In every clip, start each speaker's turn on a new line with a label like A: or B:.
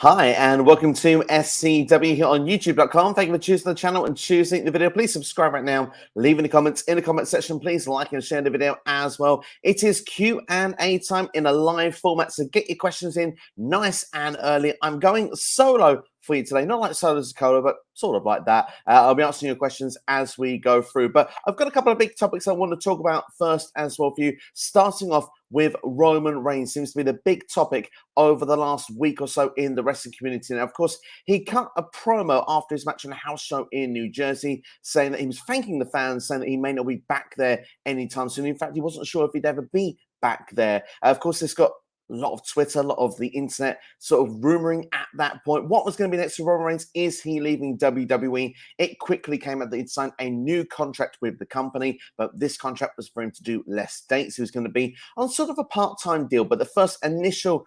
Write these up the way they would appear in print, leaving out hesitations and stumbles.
A: Hi, and welcome to SCW here on YouTube.com. Thank you for choosing the channel and choosing the video. Please subscribe right now. Leave any comments in the comment section. Please like and share the video as well. It is Q&A time in a live format, so get your questions in nice and early. I'm going solo for you today, not like Solo Dakota, but sort of like that. I'll be answering your questions as we go through, but I've got a couple of big topics I want to talk about first as well for you, starting off with Roman Reigns. Seems to be the big topic over the last week or so in the wrestling community. Now, of course, he cut a promo after his match on a house show in New Jersey, saying that he was thanking the fans, saying that he may not be back there anytime soon. In fact, he wasn't sure if he'd ever be back there. Of course, this got a lot of Twitter, a lot of the internet sort of rumoring at that point what was going to be next to Roman Reigns. Is he leaving WWE? It quickly came out that he'd signed a new contract with the company, but this contract was for him to do less dates. He was going to be on sort of a part-time deal, but the first initial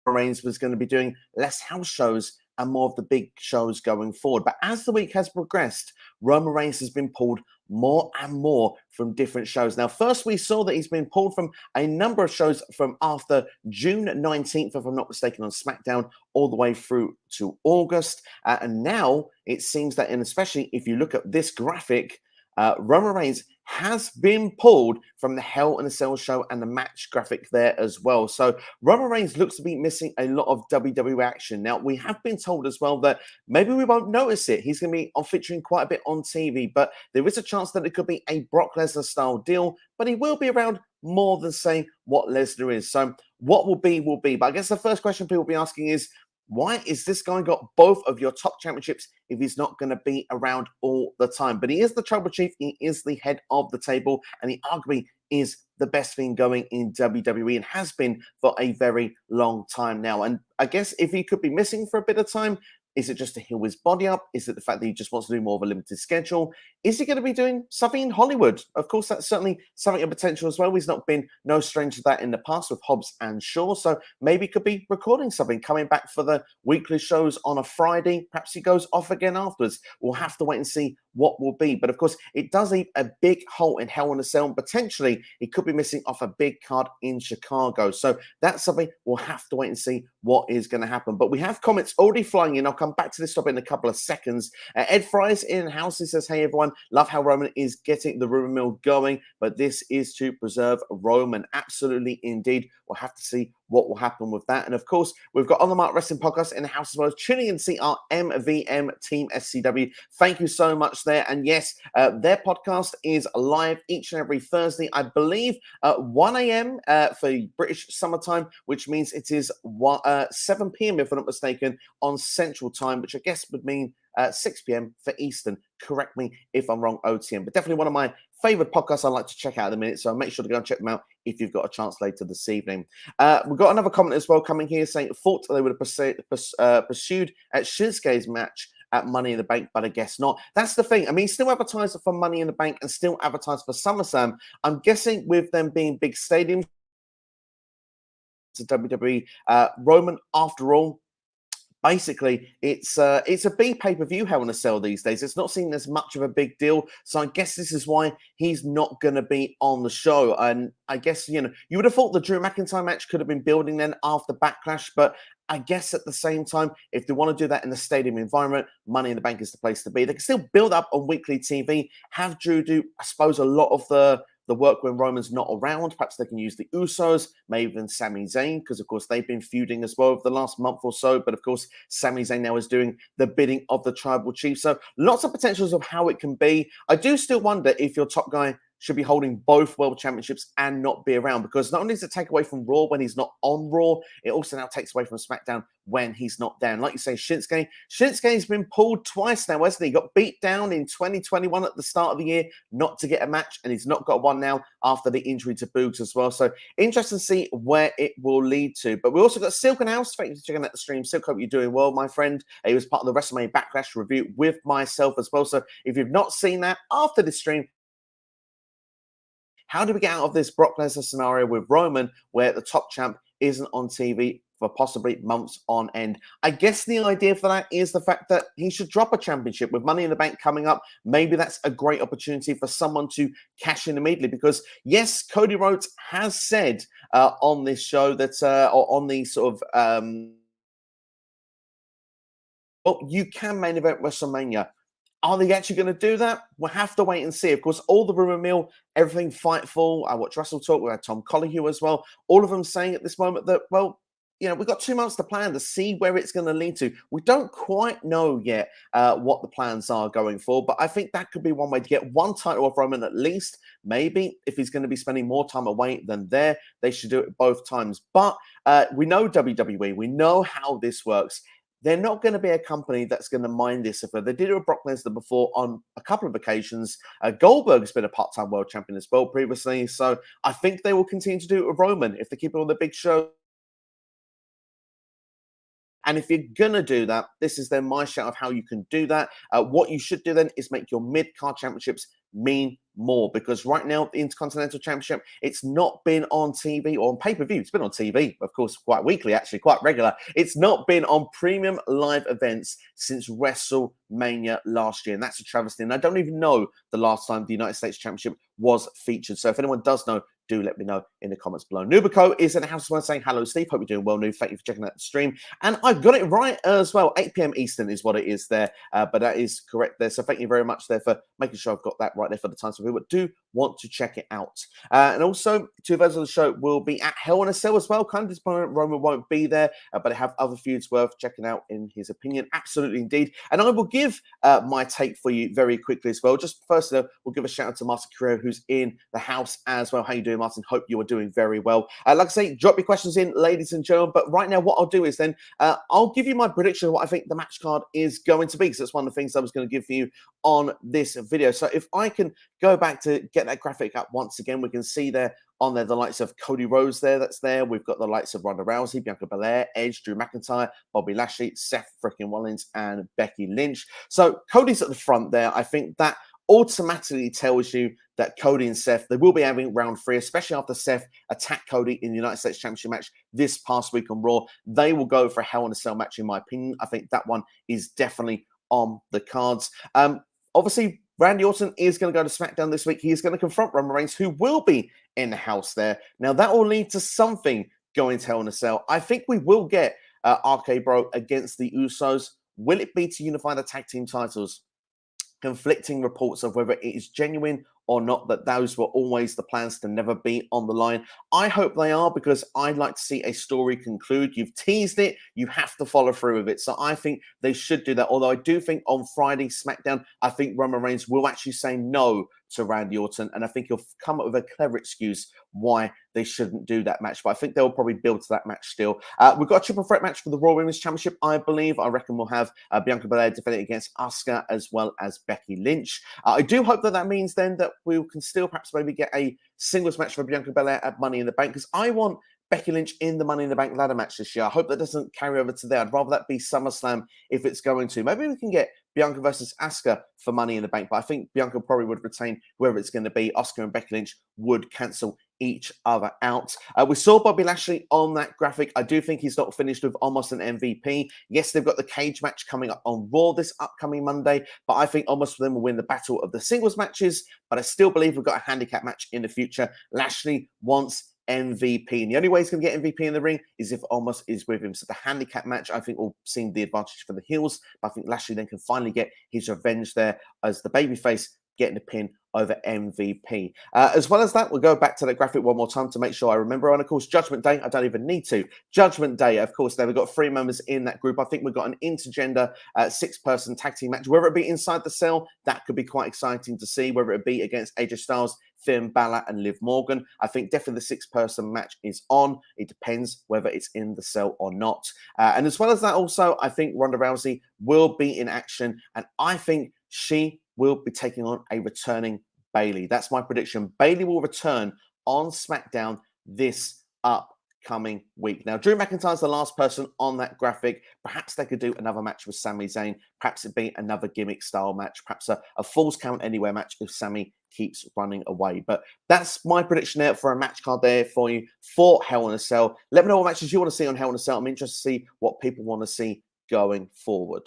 A: Reigns was going to be doing less house shows and more of the big shows going forward. But as the week has progressed, Roman Reigns has been pulled more and more from different shows. Now, first we saw that he's been pulled from a number of shows from after June 19th, if I'm not mistaken, on SmackDown, all the way through to August. And now it seems that, and especially if you look at this graphic, Roman Reigns has been pulled from the Hell in a Cell show and the match graphic there as well. So Roman Reigns looks to be missing a lot of WWE action. Now, we have been told as well that maybe we won't notice it. He's going to be featuring quite a bit on TV, but there is a chance that it could be a Brock Lesnar style deal, but he will be around more than, say, what Lesnar is. So what will be, will be. But I guess the first question people will be asking is, why is this guy got both of your top championships if he's not going to be around all the time? But he is the Tribal Chief. He is the head of the table. And he arguably is the best thing going in WWE and has been for a very long time now. And I guess if he could be missing for a bit of time, is it just to heal his body up? Is it the fact that he just wants to do more of a limited schedule? Is he going to be doing something in Hollywood? Of course, that's certainly something of potential as well. He's not been no stranger to that in the past with Hobbs and Shaw. So maybe he could be recording something, coming back for the weekly shows on a Friday. Perhaps he goes off again afterwards. We'll have to wait and see what will be. But of course, it does leave a big hole in Hell in a Cell. And potentially, he could be missing off a big card in Chicago. So that's something we'll have to wait and see what is going to happen. But we have comments already flying in. I'll come back to this topic in a couple of seconds. Ed Fry's in house. He says, hey, everyone, love how Roman is getting the rumor mill going, but this is to preserve Roman. Absolutely, indeed. We'll have to see what will happen with that. And of course, we've got On the Mark Wrestling Podcast in the house as well as tuning in to see our MVM team SCW. Thank you so much there. And yes, their podcast is live each and every Thursday, I believe, at 1 a.m. For British summertime, which means it is 7 p.m. if I'm not mistaken on Central Time, which I guess would mean 6 p.m. for Eastern. Correct me if I'm wrong, OTM. But definitely one of my favorite podcasts I like to check out at the minute. So make sure to go and check them out if you've got a chance later this evening. We've got another comment as well coming here saying, thought they would have pursued at Shinsuke's match at Money in the Bank, but I guess not. That's the thing. I mean, still advertised for Money in the Bank and still advertised for SummerSlam. I'm guessing with them being big stadiums to WWE, Roman, after all, basically, it's a big pay-per-view Hell in a Cell these days. It's not seen as much of a big deal. So I guess this is why he's not going to be on the show. And I guess, you would have thought the Drew McIntyre match could have been building then after Backlash. But I guess at the same time, if they want to do that in the stadium environment, Money in the Bank is the place to be. They can still build up on weekly TV, have Drew do, I suppose, a lot of the work when Roman's not around. Perhaps they can use the Usos, maybe even Sami Zayn, because, of course, they've been feuding as well over the last month or so. But, of course, Sami Zayn now is doing the bidding of the Tribal Chief. So lots of potentials of how it can be. I do still wonder if your top guy should be holding both world championships and not be around, because not only does it take away from Raw when he's not on Raw, it also now takes away from SmackDown when he's not down. Like you say, Shinsuke's been pulled twice now, hasn't he? He got beat down in 2021 at the start of the year not to get a match, and he's not got one now after the injury to Boogs as well. So interesting to see where it will lead to. But we also got Silken House. Thank you for checking out the stream. Silk, hope you're doing well, my friend. He was part of the WrestleMania Backlash review with myself as well. So if you've not seen that after this stream, how do we get out of this Brock Lesnar scenario with Roman where the top champ isn't on TV for possibly months on end. I guess the idea for that is the fact that he should drop a championship with Money in the Bank coming up. Maybe that's a great opportunity for someone to cash in immediately, because yes, Cody Rhodes has said on this show that, or on the sort of, well, you can main event WrestleMania. Are they actually going to do that? We'll have to wait and see. Of course, all the rumor mill, everything Fightful, I watch Wrestle Talk, we had Tom Colohue as well, all of them saying at this moment that, well, you know, we've got 2 months to plan to see where it's going to lead to. We don't quite know yet what the plans are going forward, but I think that could be one way to get one title off Roman at least. Maybe if he's going to be spending more time away than there, they should do it both times. But we know WWE, we know how this works. They're not going to be a company that's going to mind this. If they did it with Brock Lesnar before on a couple of occasions, Goldberg's been a part-time world champion as well previously. So I think they will continue to do it with Roman if they keep it on the big show. And if you're going to do that, this is then my shout of how you can do that. What you should do then is make your mid-card championships mean more, because right now the Intercontinental Championship, it's not been on TV or on pay-per-view. It's been on TV, of course, quite weekly, actually, quite regular. It's not been on premium live events since WrestleMania last year, and that's a travesty. And I don't even know the last time the United States Championship was featured. So if anyone does know, do let me know in the comments below. Nubico is in the house saying, hello, Steve. Hope you're doing well, Noob. Thank you for checking out the stream. And I got it right as well. 8 p.m. Eastern is what it is there, but that is correct there. So thank you very much there for making sure I've got that right there for the time. So people do want to check it out. And also, 2 versions of the show will be at Hell in a Cell as well. Kind of disappointed Roman won't be there, but I have other feuds worth checking out in his opinion. Absolutely indeed. And I will give my take for you very quickly as well. Just first, we'll give a shout out to Martin Carrero, who's in the house as well. How you doing, Martin? Hope you are doing very well. Like I say, drop your questions in, ladies and gentlemen. But right now, what I'll do is then I'll give you my prediction of what I think the match card is going to be, because that's one of the things I was going to give you on this video. So if I can go back to get that graphic up once again, we can see there on there the likes of Cody Rhodes there, that's there. We've got the likes of Ronda Rousey, Bianca Belair, Edge, Drew McIntyre, Bobby Lashley, Seth freaking Rollins, and Becky Lynch. So Cody's at the front there. I think that automatically tells you that Cody and Seth, they will be having round 3, especially after Seth attacked Cody in the United States Championship match this past week on Raw. They will go for a Hell in a Cell match, in my opinion. I think that one is definitely on the cards. Obviously, Randy Orton is going to go to SmackDown this week. He is going to confront Roman Reigns, who will be in the house there. Now, that will lead to something going to Hell in a Cell. I think we will get RK Bro against the Usos. Will it be to unify the tag team titles? Conflicting reports of whether it is genuine or not, that those were always the plans to never be on the line. I hope they are, because I'd like to see a story conclude. You've teased it, you have to follow through with it. So I think they should do that. Although I do think on Friday SmackDown, I think Roman Reigns will actually say no to Randy Orton, and I think he'll come up with a clever excuse why they shouldn't do that match. But I think they'll probably build to that match still. We've got a triple threat match for the Raw Women's Championship, I believe. I reckon we'll have Bianca Belair defending against Asuka as well as Becky Lynch. I do hope that that means then that we can still perhaps maybe get a singles match for Bianca Belair at Money in the Bank, because I want Becky Lynch in the Money in the Bank ladder match this year. I hope that doesn't carry over to there. I'd rather that be SummerSlam if it's going to. Maybe we can get Bianca versus Asuka for Money in the Bank, but I think Bianca probably would retain whoever it's going to be. Asuka and Becky Lynch would cancel each other out. We saw Bobby Lashley on that graphic. I do think he's not finished with almost an MVP. Yes, they've got the cage match coming up on Raw this upcoming Monday, but I think almost for them will win the battle of the singles matches, but I still believe we've got a handicap match in the future. Lashley wants MVP, and the only way he's going to get MVP in the ring is if Omos is with him. So the handicap match, I think, will seem the advantage for the heels, but I think Lashley then can finally get his revenge there as the babyface, getting the pin over MVP. As well as that, we'll go back to the graphic one more time to make sure I remember. And of course, Judgment Day, I don't even need to. Judgment Day, of course, we've got 3 members in that group. I think we've got an intergender 6-person tag team match. Whether it be inside the cell, that could be quite exciting to see. Whether it be against AJ Styles, Finn Balor, and Liv Morgan. I think definitely the 6-person match is on. It depends whether it's in the cell or not. And as well as that, also, I think Ronda Rousey will be in action, and I think she will be taking on a returning Bayley. That's my prediction. Bayley will return on SmackDown this upcoming week. Now, Drew McIntyre's the last person on that graphic. Perhaps they could do another match with Sami Zayn. Perhaps it'd be another gimmick style match. Perhaps a Falls Count Anywhere match if Sami keeps running away. But that's my prediction there for a match card there for you for Hell in a Cell. Let me know what matches you want to see on Hell in a Cell. I'm interested to see what people want to see going forward.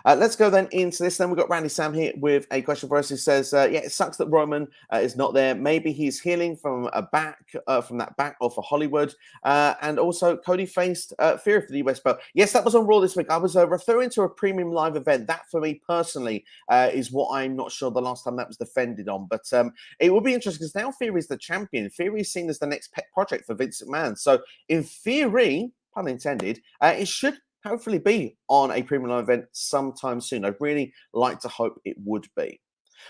A: Let's go then into this. Then we've got Randy Sam here with a question for us. He says, yeah, it sucks that Roman is not there. Maybe he's healing from that back off of Hollywood. And also, Cody faced Fury for the US belt. Yes, that was on Raw this week. I was referring to a premium live event. That, for me personally, is what I'm not sure the last time that was defended on. But it will be interesting because now Fury is the champion. Fury is seen as the next pet project for Vince McMahon. So, in theory, pun intended, it should hopefully be on a premium live event sometime soon. I'd really like to hope it would be.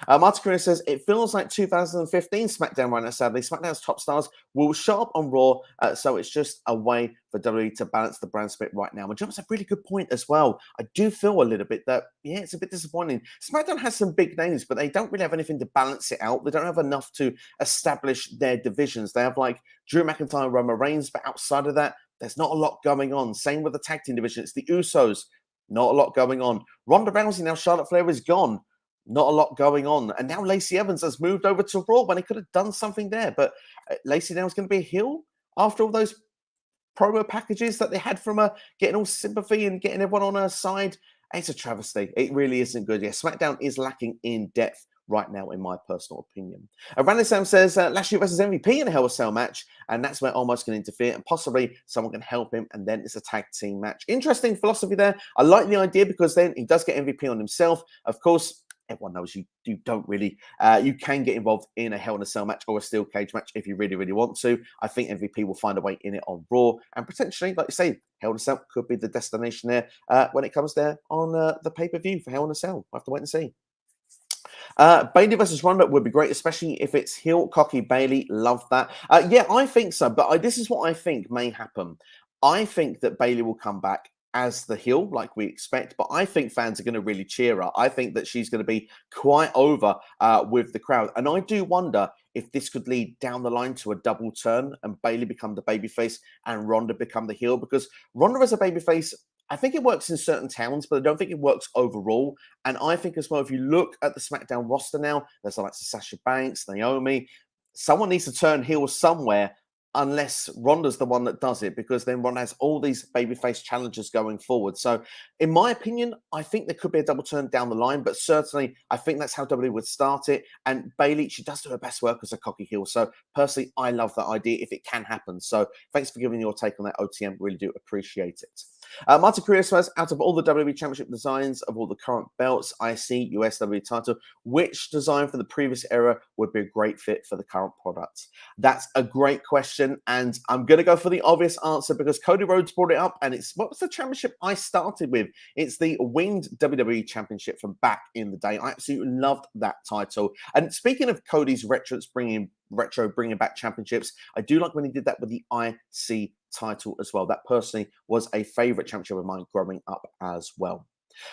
A: Martin Carino says, it feels like 2015 SmackDown right now, sadly. SmackDown's top stars will show up on Raw, so it's just a way for WWE to balance the brand split right now. And John's a really good point as well. I do feel a little bit that, yeah, it's a bit disappointing. SmackDown has some big names, but they don't really have anything to balance it out. They don't have enough to establish their divisions. They have like Drew McIntyre, Roman Reigns, but outside of that, there's not a lot going on. Same with the tag team division. It's the Usos. Not a lot going on. Ronda Rousey, now Charlotte Flair is gone. Not a lot going on. And now Lacey Evans has moved over to Raw when he could have done something there. But Lacey now is going to be a heel after all those promo packages that they had from her, getting all sympathy and getting everyone on her side. It's a travesty. It really isn't good. Yeah, SmackDown is lacking in depth right now, in my personal opinion. Randy Sam says Lashley versus MVP in a Hell in a Cell match, and that's where Omos can interfere, and possibly someone can help him, and then it's a tag team match. Interesting philosophy there. I like the idea because then he does get MVP on himself. Of course, everyone knows you don't really, you can get involved in a Hell in a Cell match or a steel cage match if you really, really want to. I think MVP will find a way in it on Raw, and potentially, like you say, Hell in a Cell could be the destination there when it comes there on the pay-per-view for Hell in a Cell. We'll have to wait and see. Bayley versus Ronda would be great, especially if it's heel cocky Bayley. Love that. Yeah, I think so. But this is what I think may happen. I think that Bayley will come back as the heel, like we expect. But I think fans are going to really cheer her. I think that she's going to be quite over with the crowd. And I do wonder if this could lead down the line to a double turn and Bayley become the babyface and Ronda become the heel. Because Ronda as a babyface, I think it works in certain towns, but I don't think it works overall. And I think as well, if you look at the SmackDown roster now, there's like Sasha Banks, Naomi. Someone needs to turn heel somewhere unless Ronda's the one that does it, because then Ronda has all these babyface challenges going forward. So in my opinion, I think there could be a double turn down the line, but certainly I think that's how WWE would start it. And Bayley, she does do her best work as a cocky heel. So personally, I love that idea if it can happen. So thanks for giving your take on that, OTM. Really do appreciate it. Martin Carrillo says, out of all the WWE Championship designs of all the current belts, IC, US WWE title, which design from the previous era would be a great fit for the current product? That's a great question, and I'm going to go for the obvious answer because Cody Rhodes brought it up, and it's what was the championship I started with? It's the Winged WWE Championship from back in the day. I absolutely loved that title. And speaking of Cody's retro bringing back championships, I do like when he did that with the IC title as well. That personally was a favorite championship of mine growing up as well.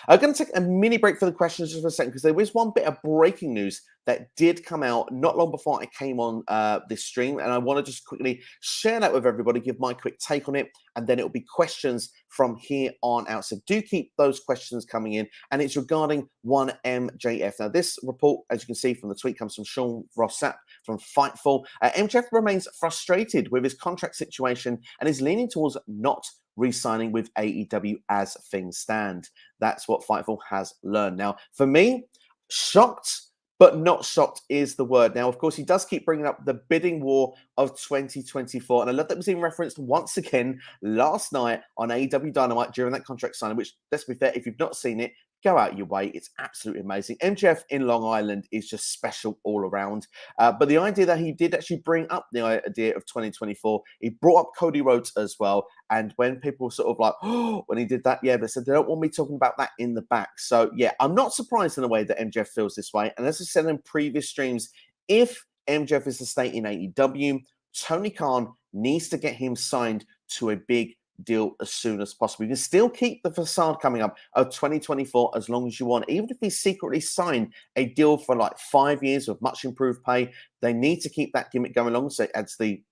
A: I'm going to take a mini break for the questions just for a second because there was one bit of breaking news that did come out not long before I came on this stream, and I want to just quickly share that with everybody, give my quick take on it, and then it'll be questions from here on out. So do keep those questions coming in, and it's regarding one MJF. Now, this report, as you can see from the tweet, comes from Sean Rossap from Fightful. MJF remains frustrated with his contract situation and is leaning towards not re-signing with AEW as things stand. That's what Fightful has learned. Now, for me, shocked, but not shocked is the word. Now, of course, he does keep bringing up the bidding war of 2024. And I love that was even referenced once again last night on AEW Dynamite during that contract signing, which, let's be fair, if you've not seen it, go out your way. It's absolutely amazing. MJF in Long Island is just special all around. But the idea that he did actually bring up the idea of 2024, he brought up Cody Rhodes as well. And when people sort of like, oh, when he did that, yeah, they said they don't want me talking about that in the back. So yeah, I'm not surprised in a way that MJF feels this way. And as I said in previous streams, if MJF is to stay in AEW, Tony Khan needs to get him signed to a big deal as soon as possible. You can still keep the facade coming up of 2024 as long as you want. Even if he secretly signed a deal for like 5 years with much improved pay, they need to keep that gimmick going along so it adds the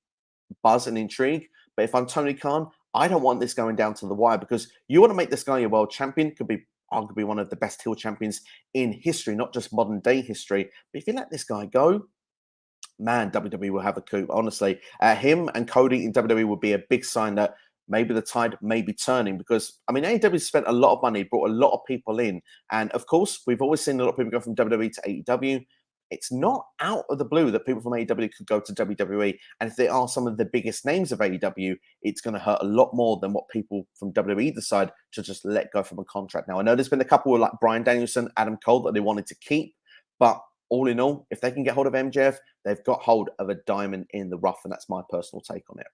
A: buzz and intrigue. But if I'm Tony Khan, I don't want this going down to the wire because you want to make this guy your world champion. Could be arguably one of the best heel champions in history, not just modern day history. But if you let this guy go, man, WWE will have a coup. Honestly, him and Cody in WWE would be a big sign that maybe the tide may be turning, because I mean, AEW spent a lot of money, brought a lot of people in, and of course, we've always seen a lot of people go from WWE to AEW. It's not out of the blue that people from AEW could go to WWE, and if they are some of the biggest names of AEW, it's going to hurt a lot more than what people from WWE decide to just let go from a contract. Now, I know there's been a couple of like Bryan Danielson, Adam Cole that they wanted to keep, but all in all, if they can get hold of MJF, they've got hold of a diamond in the rough, and that's my personal take on it.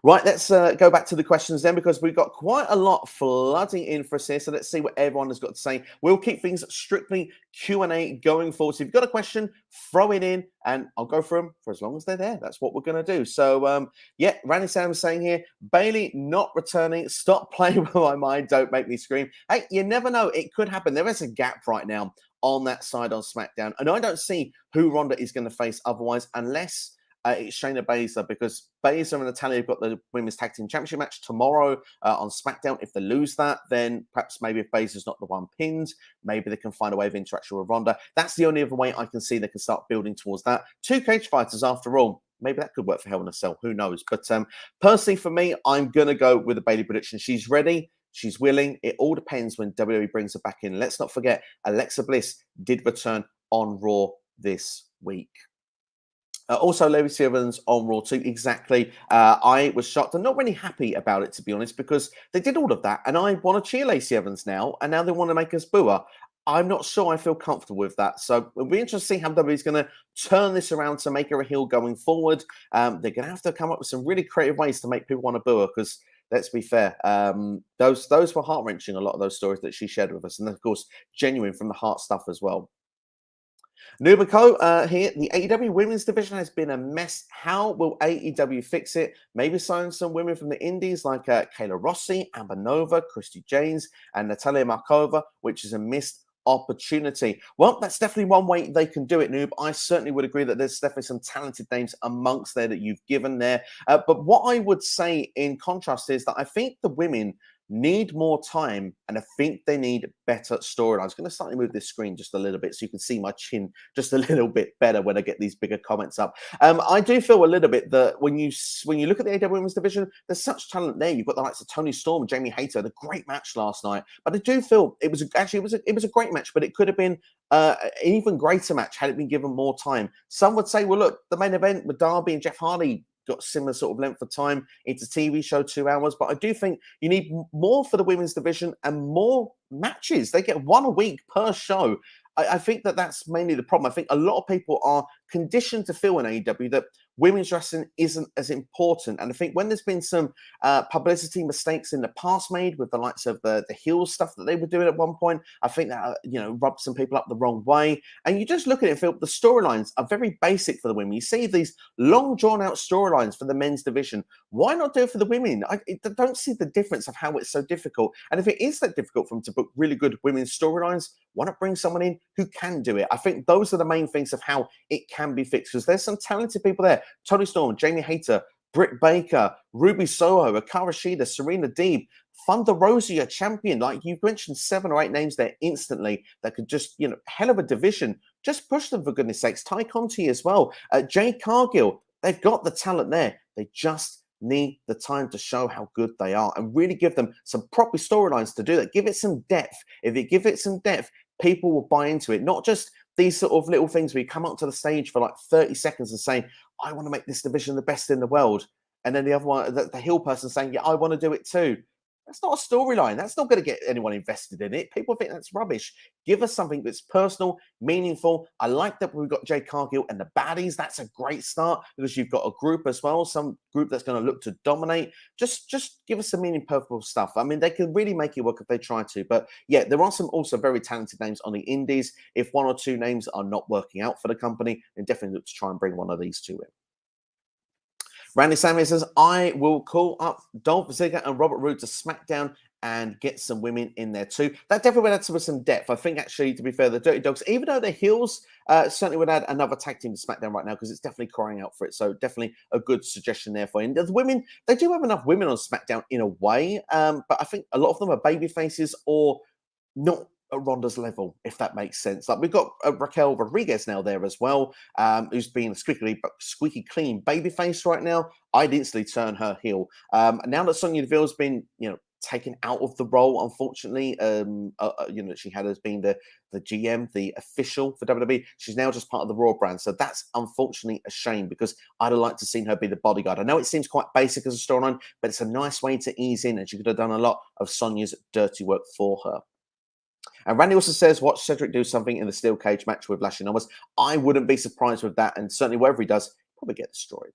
A: Right, let's go back to the questions then, because we've got quite a lot flooding in for us here. So let's see what everyone has got to say. We'll keep things strictly Q&A going forward. So if you've got a question, throw it in, and I'll go through them for as long as they're there. That's what we're going to do. So, yeah, Randy Sam's saying here, Bailey not returning. Stop playing with my mind. Don't make me scream. Hey, you never know. It could happen. There is a gap right now on that side on SmackDown. And I don't see who Ronda is going to face otherwise, unless it's Shayna Baszler, because Baszler and Natalya have got the Women's Tag Team Championship match tomorrow on SmackDown. If they lose that, then perhaps maybe if Baszler's not the one pinned, maybe they can find a way of interaction with Ronda. That's the only other way I can see they can start building towards that. 2 cage fighters, after all. Maybe that could work for Hell in a Cell. Who knows? But personally, for me, I'm going to go with the Bayley prediction. She's ready. She's willing. It all depends when WWE brings her back in. Let's not forget, Alexa Bliss did return on Raw this week. Also, Lacey Evans on Raw too. Exactly. I was shocked and not really happy about it, to be honest, because they did all of that, and I want to cheer Lacey Evans now, and now they want to make us boo her. I'm not sure I feel comfortable with that. So it'll be interesting to see how WWE is going to turn this around to make her a heel going forward. They're going to have to come up with some really creative ways to make people want to boo her, because let's be fair, those were heart-wrenching, a lot of those stories that she shared with us, and of course, genuine from the heart stuff as well. Nubico here, the AEW women's division has been a mess. How will AEW fix it? Maybe sign some women from the indies like Kayla Rossi, Amber Nova, Christy James, and Natalia Markova, which is a missed opportunity. Well, that's definitely one way they can do it, Noob. I certainly would agree that there's definitely some talented names amongst there that you've given there. But what I would say in contrast is that I think the women need more time, and I think they need better storylines. I'm going to slightly move this screen just a little bit so you can see my chin just a little bit better when I get these bigger comments up. I do feel a little bit that when you look at the AEW Women's Division, there's such talent there. You've got the likes of Toni Storm and Jamie Hayter, the great match last night. But I do feel it was a great match, but it could have been an even greater match had it been given more time. Some would say, well, look, the main event with Darby and Jeff Hardy got similar sort of length of time. It's a TV show, 2 hours, but I do think you need more for the women's division and more matches. They get 1 a week per show. I think that that's mainly the problem. I think a lot of people are conditioned to feel in AEW that women's wrestling isn't as important. And I think when there's been some publicity mistakes in the past made with the likes of the heel stuff that they were doing at one point, I think that, rubbed some people up the wrong way. And you just look at it and feel the storylines are very basic for the women. You see these long drawn out storylines for the men's division. Why not do it for the women? I don't see the difference of how it's so difficult. And if it is that difficult for them to book really good women's storylines, why not bring someone in who can do it? I think those are the main things of how it can be fixed, because there's some talented people there. Toni Storm, Jamie Hayter, Britt Baker, Ruby Soho, Akara Shida, Serena Deeb, Thunder Rosa, a champion. Like you've mentioned 7 or 8 names there instantly that could just, hell of a division. Just push them for goodness sakes. Ty Conti as well. Jade Cargill, they've got the talent there. They just need the time to show how good they are and really give them some proper storylines to do that. Give it some depth. If you give it some depth, people will buy into it. Not just these sort of little things where you come up to the stage for like 30 seconds and saying, I want to make this division the best in the world. And then the other one, the heel person saying, yeah, I want to do it too. That's not a storyline. That's not going to get anyone invested in it. People think that's rubbish. Give us something that's personal, meaningful. I like that we've got Jade Cargill and the baddies. That's a great start because you've got a group as well, some group that's going to look to dominate. Just give us some meaningful stuff. I mean, they can really make it work if they try to. But yeah, there are some also very talented names on the indies. If 1 or 2 names are not working out for the company, then definitely look to try and bring one of these 2 in. Randy Samuel says, I will call up Dolph Ziggler and Robert Roode to SmackDown and get some women in there too. That definitely would add to some depth. I think, actually, to be fair, the Dirty Dogs, even though they're heels, certainly would add another tag team to SmackDown right now because it's definitely crying out for it. So definitely a good suggestion there for you. And the women, they do have enough women on SmackDown in a way, but I think a lot of them are baby faces or not at Ronda's level, if that makes sense. Like we've got Raquel Rodriguez now there as well, who's been a squeaky clean babyface right now. I'd instantly turn her heel. Now that Sonya Deville's been, taken out of the role, unfortunately, she had as being the GM, the official for WWE. She's now just part of the Raw brand, so that's unfortunately a shame because I'd have liked to seen her be the bodyguard. I know it seems quite basic as a storyline, but it's a nice way to ease in, and she could have done a lot of Sonya's dirty work for her. And Randy also says, watch Cedric do something in the steel cage match with Lashley Numbers. I wouldn't be surprised with that. And certainly whatever he does, probably get destroyed.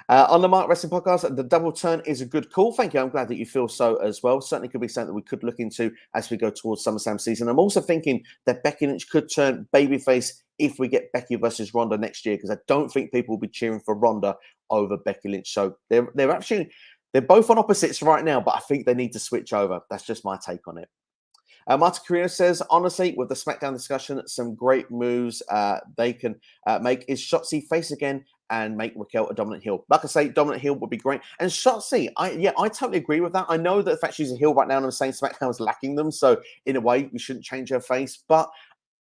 A: On the Mark Wrestling Podcast, the double turn is a good call. Thank you. I'm glad that you feel so as well. Certainly could be something that we could look into as we go towards SummerSlam season. I'm also thinking that Becky Lynch could turn babyface if we get Becky versus Ronda next year, because I don't think people will be cheering for Ronda over Becky Lynch. So they're both on opposites right now, but I think they need to switch over. That's just my take on it. Marta Carrillo says, honestly, with the SmackDown discussion, some great moves they can make is Shotzi face again and make Raquel a dominant heel. Like I say, dominant heel would be great. And Shotzi, I totally agree with that. I know that the fact she's a heel right now and I'm saying SmackDown is lacking them. So in a way, we shouldn't change her face. But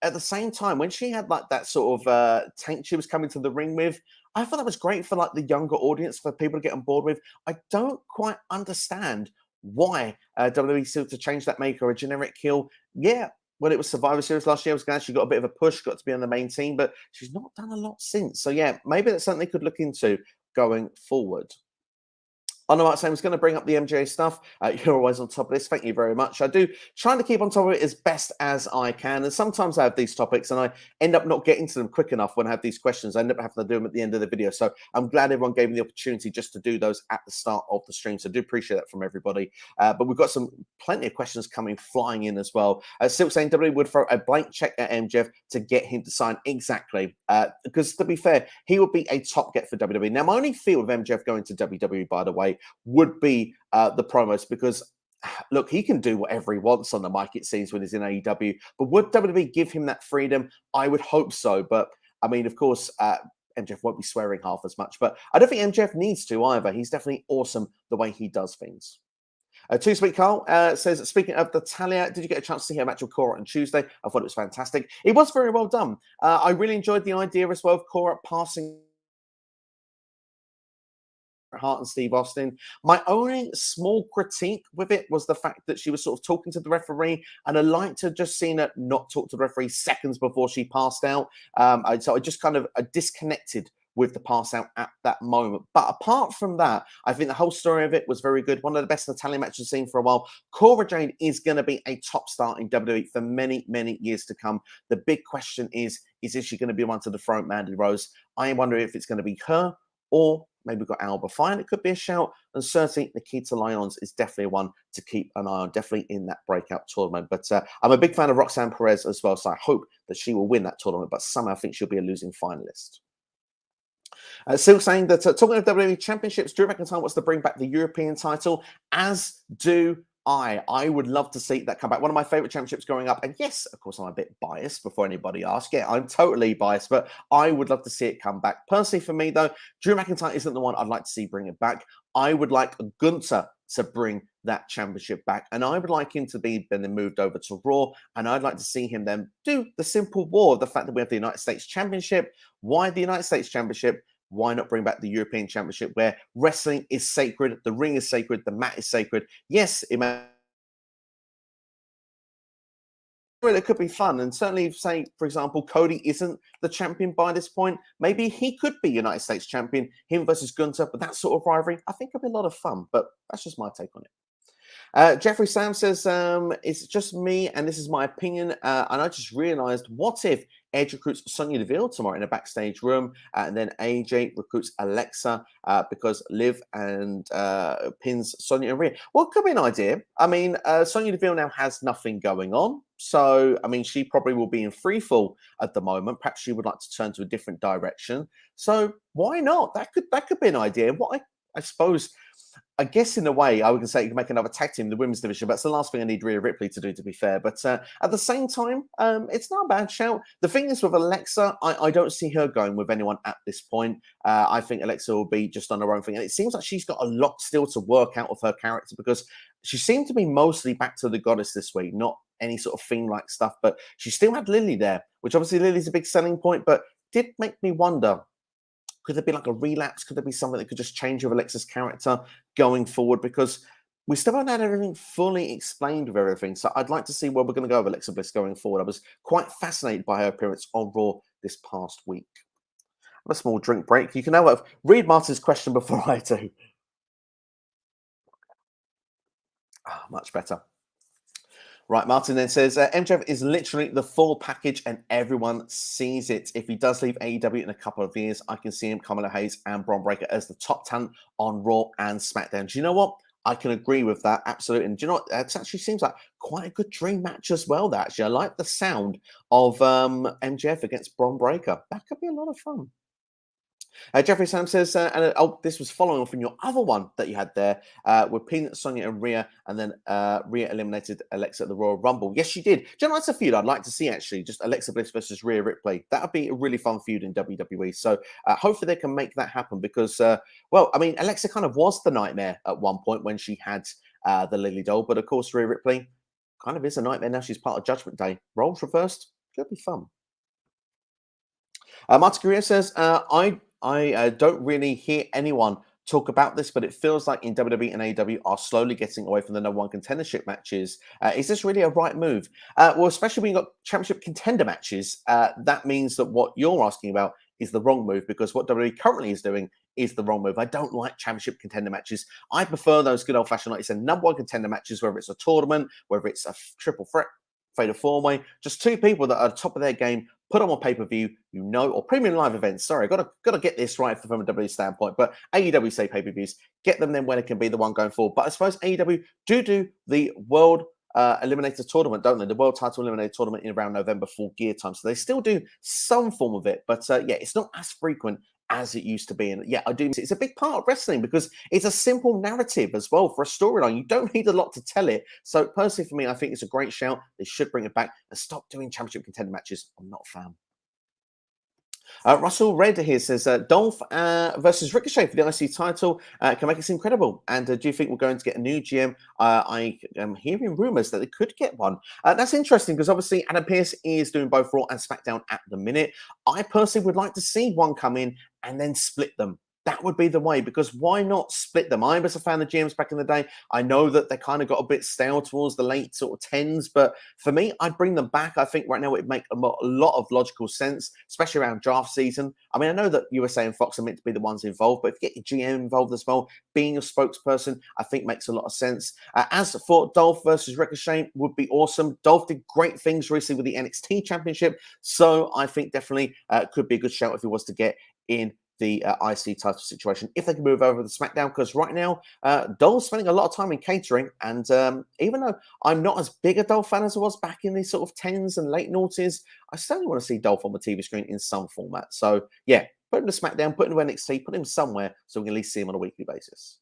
A: at the same time, when she had like that sort of tank she was coming to the ring with, I thought that was great for like the younger audience, for people to get on board with. I don't quite understand why WWE still to change that, make her a generic heel. Yeah, when it was Survivor Series last year, I was glad she got a bit of a push, got to be on the main team, but she's not done a lot since. So yeah, maybe that's something they could look into going forward. On the right side, I was going to bring up the MJ stuff. You're always on top of this. Thank you very much. I do trying to keep on top of it as best as I can. And sometimes I have these topics and I end up not getting to them quick enough when I have these questions. I end up having to do them at the end of the video. So I'm glad everyone gave me the opportunity just to do those at the start of the stream. So I do appreciate that from everybody. But we've got plenty of questions coming flying in as well. Silk saying WWE would throw a blank check at MJF to get him to sign. Exactly. Because to be fair, he would be a top get for WWE. Now, my only fear with MJF going to WWE, by the way, would be the promos, because look, he can do whatever he wants on the mic, it seems, when he's in AEW. But would WWE give him that freedom? I would hope so. But I mean, of course, MJF won't be swearing half as much. But I don't think MJF needs to either. He's definitely awesome the way he does things. Too Sweet Carl says, speaking of Natalya, did you get a chance to hear a match with Cora on Tuesday? I thought it was fantastic. It was very well done. I really enjoyed the idea as well of Cora passing Hart and Steve Austin. My only small critique with it was the fact that she was sort of talking to the referee, and I liked to just seen her not talk to the referee seconds before she passed out. So I just kind of disconnected with the pass out at that moment. But apart from that, I think the whole story of it was very good. One of the best Italian matches I've seen for a while. Cora Jade is going to be a top star in WWE for many, many years to come. The big question is she going to be one to dethrone Mandy Rose? I wonder if it's going to be her, or maybe we've got Alba Fine. It could be a shout. And certainly Nikita Lyons is definitely one to keep an eye on, definitely in that breakout tournament. But I'm a big fan of Roxanne Perez as well, so I hope that she will win that tournament, but somehow I think she'll be a losing finalist. Silk saying that talking of WWE Championships, Drew McIntyre wants to bring back the European title, as do I would love to see that come back. One of my favorite championships growing up. And yes, of course, I'm a bit biased before anybody asks. Yeah, I'm totally biased, but I would love to see it come back. Personally, for me, though, Drew McIntyre isn't the one I'd like to see bring it back. I would like Gunther to bring that championship back. And I would like him to be then moved over to Raw. And I'd like to see him then do the simple war of the fact that we have the United States Championship. Why the United States Championship? Why not bring back the European Championship, where wrestling is sacred, the ring is sacred, the mat is sacred? Yes, it could be fun. And certainly, if, say, for example, Cody isn't the champion by this point, maybe he could be United States champion, him versus Gunther, but that sort of rivalry, I think, could be a lot of fun. But that's just my take on it. Jeffrey Sam says, it's just me, and this is my opinion, and I just realized, what if Edge recruits Sonya Deville tomorrow in a backstage room, and then AJ recruits Alexa because Liv and pins Sonya and Rhea? Well, it could be an idea. I mean, Sonya Deville now has nothing going on, so I mean, she probably will be in free fall at the moment. Perhaps she would like to turn to a different direction. So why not? That could be an idea. What I suppose, I guess in a way, I would say you can make another tag team in the women's division, but it's the last thing I need Rio Ripley to do, to be fair. But at the same time, it's not a bad shout. The thing is with Alexa, I don't see her going with anyone at this point. I think Alexa will be just on her own thing. And it seems like she's got a lot still to work out of her character, because She seemed to be mostly back to the goddess this week, not any sort of Fiend-like stuff, but she still had Lily there, which obviously Lily's a big selling point, but did make me wonder, could there be like a relapse? Could there be something that could just change with Alexa's character going forward? Because we still haven't had everything fully explained with everything. So I'd like to see where we're going to go with Alexa Bliss going forward. I was quite fascinated by her appearance on Raw this past week. Have a small drink break. You can now read Martin's question before I do. Ah, much better. Right, Martin then says, MJF is literally the full package and everyone sees it. If he does leave AEW in a couple of years, I can see him, Kamala Hayes and Bron Breakker as the top talent on Raw and SmackDown. Do you know what? I can agree with that, absolutely. And do you know what? It actually seems like quite a good dream match as well, that actually. I like the sound of MJF against Bron Breakker. That could be a lot of fun. Jeffrey Sam says, this was following on from your other one that you had there with Peanut, Sonya, and Rhea, and then Rhea eliminated Alexa at the Royal Rumble. Yes, she did. Do you know, that's a feud I'd like to see, actually, just Alexa Bliss versus Rhea Ripley. That would be a really fun feud in WWE. So hopefully they can make that happen because, well, I mean, Alexa kind of was the nightmare at one point when she had the Lily doll, but of course, Rhea Ripley kind of is a nightmare now. She's part of Judgment Day. Roles reversed. Could be fun. Marta Correa says, I don't really hear anyone talk about this, but it feels like in WWE and AEW are slowly getting away from the number one contendership matches. Is this really a right move? Well, especially when you've got championship contender matches, that means that what you're asking about is the wrong move because what WWE currently is doing is the wrong move. I don't like championship contender matches. I prefer those good old-fashioned, like you said, number one contender matches, whether it's a tournament, whether it's a triple threat, fatal four-way, just two people that are top of their game, put on pay-per-view, or premium live events. Sorry, got to get this right from a WWE standpoint. But AEW say pay-per-views, get them then when it can be the one going forward. But I suppose AEW do the World Eliminator Tournament, don't they? The World Title Eliminator Tournament in around November full gear time. So they still do some form of it. But yeah, it's not as frequent as it used to be. And yeah, I do miss it. It's a big part of wrestling because it's a simple narrative as well for a storyline. You don't need a lot to tell it. So personally for me, I think it's a great shout. They should bring it back and stop doing championship contender matches. I'm not a fan. Russell Red here says, Dolph versus Ricochet for the IC title can make it seem credible. And do you think we're going to get a new GM? I am hearing rumors that they could get one. That's interesting because obviously Adam Pearce is doing both Raw and SmackDown at the minute. I personally would like to see one come in and then split them. That would be the way, because why not split them? I was a fan of GMs back in the day. I know that they kind of got a bit stale towards the late sort of 10s, but for me, I'd bring them back. I think right now it would make a lot of logical sense, especially around draft season. I mean, I know that USA and Fox are meant to be the ones involved, but if you get your GM involved as well, being your spokesperson, I think makes a lot of sense. As for Dolph versus Ricochet, would be awesome. Dolph did great things recently with the NXT Championship, so I think definitely could be a good shout if he was to get in the IC title situation, if they can move over to SmackDown, because right now, Dolph's spending a lot of time in catering, and even though I'm not as big a Dolph fan as I was back in the sort of 10s and late noughties, I certainly want to see Dolph on the TV screen in some format. So yeah, put him to SmackDown, put him to NXT, put him somewhere so we can at least see him on a weekly basis.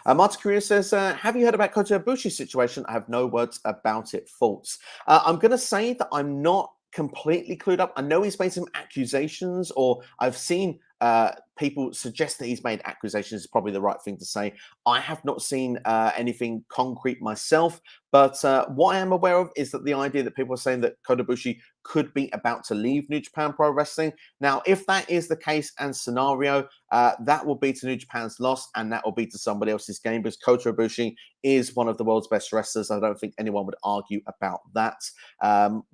A: Marta Correa says, have you heard about Kota Ibushi's situation? I have no words about it. Thoughts? I'm going to say that I'm not completely clued up. I know he's made some accusations, or I've seen people suggest that he's made accusations is probably the right thing to say. I have not seen anything concrete myself, but what I am aware of is that the idea that people are saying that Kota Ibushi could be about to leave New Japan Pro Wrestling. Now, if that is the case and scenario, that will be to New Japan's loss, and that will be to somebody else's game, because Kota Ibushi is one of the world's best wrestlers. I don't think anyone would argue about that.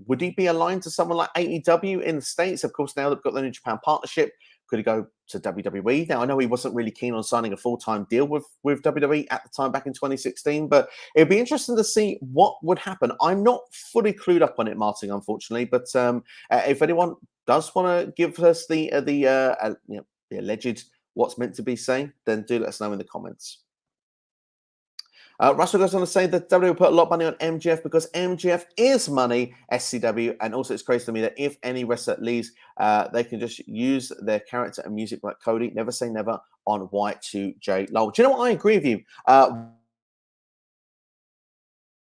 A: Would he be aligned to someone like AEW in the States? Of course, now they've got the New Japan partnership. Could he go to WWE? Now, I know he wasn't really keen on signing a full-time deal with WWE at the time back in 2016, but it'd be interesting to see what would happen. I'm not fully clued up on it, Martin, unfortunately, but if anyone does want to give us the alleged what's meant to be saying, then do let us know in the comments. Russell goes on to say that WWE put a lot of money on MJF because MJF is money, SCW, and also it's crazy to me that if any wrestler leaves, they can just use their character and music like Cody. Never say never on Y2J Lowell. Do you know what? I agree with you.